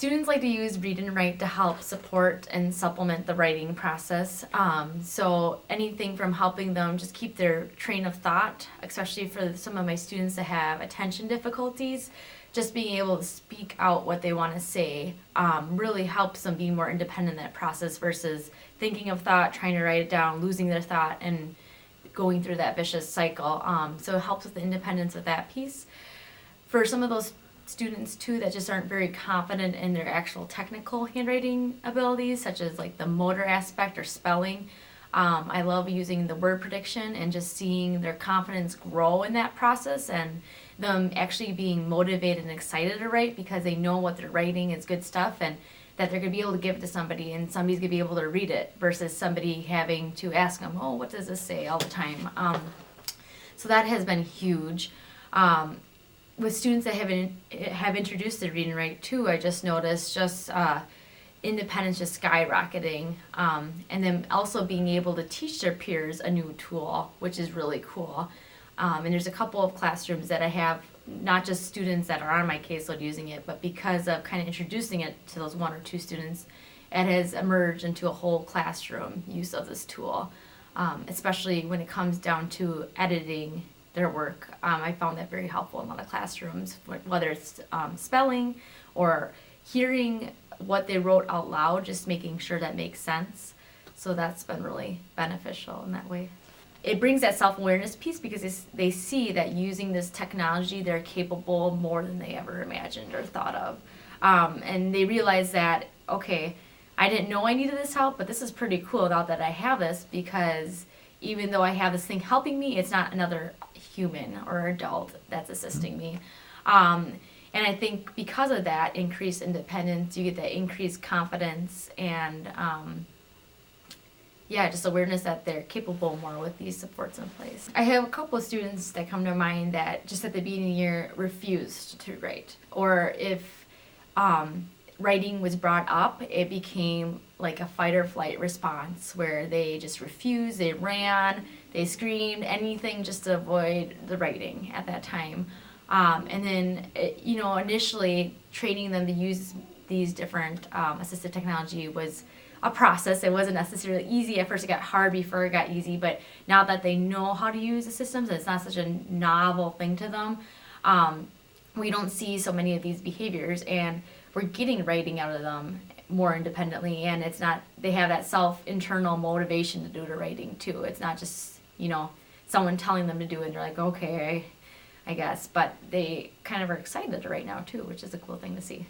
Students like to use read and write to help support and supplement the writing process. So anything from helping them just keep their train of thought, especially for some of my students that have attention difficulties, just being able to speak out what they want to say really helps them be more independent in that process versus thinking of thought, trying to write it down, losing their thought, and going through that vicious cycle. So it helps with the independence of that piece. For some of those students too that just aren't very confident in their actual technical handwriting abilities, such as like the motor aspect or spelling, I love using the word prediction and just seeing their confidence grow in that process and them actually being motivated and excited to write because they know what they're writing is good stuff and that they're going to be able to give it to somebody and somebody's going to be able to read it versus somebody having to ask them, oh, what does this say all the time? So that has been huge. With students that have introduced the read and write too, I just noticed just independence just skyrocketing, and then also being able to teach their peers a new tool, which is really cool. And there's a couple of classrooms that I have not just students that are on my caseload using it, but because of kind of introducing it to those one or two students, it has emerged into a whole classroom use of this tool, especially when it comes down to editing their work. I found that very helpful in a lot of classrooms, whether it's spelling or hearing what they wrote out loud, just making sure that makes sense. So that's been really beneficial in that way. It brings that self-awareness piece because they see that using this technology, they're capable more than they ever imagined or thought of. And they realize that, okay, I didn't know I needed this help, but this is pretty cool now that I have this because even though I have this thing helping me, it's not another human or adult that's assisting me. And I think because of that increased independence, you get that increased confidence and just awareness that they're capable more with these supports in place. I have a couple of students that come to mind that just at the beginning of the year refused to write, or if writing was brought up, it became like a fight or flight response where they just refused, they ran, they screamed, anything just to avoid the writing at that time. And then, initially training them to use these different assistive technology was a process. It wasn't necessarily easy. At first it got hard before it got easy, but now that they know how to use the systems and it's not such a novel thing to them, we don't see so many of these behaviors and we're getting writing out of them more independently, and it's not, they have that internal motivation to do the writing too. It's not just, someone telling them to do it and they're like, okay, I guess, but they kind of are excited right now too, which is a cool thing to see.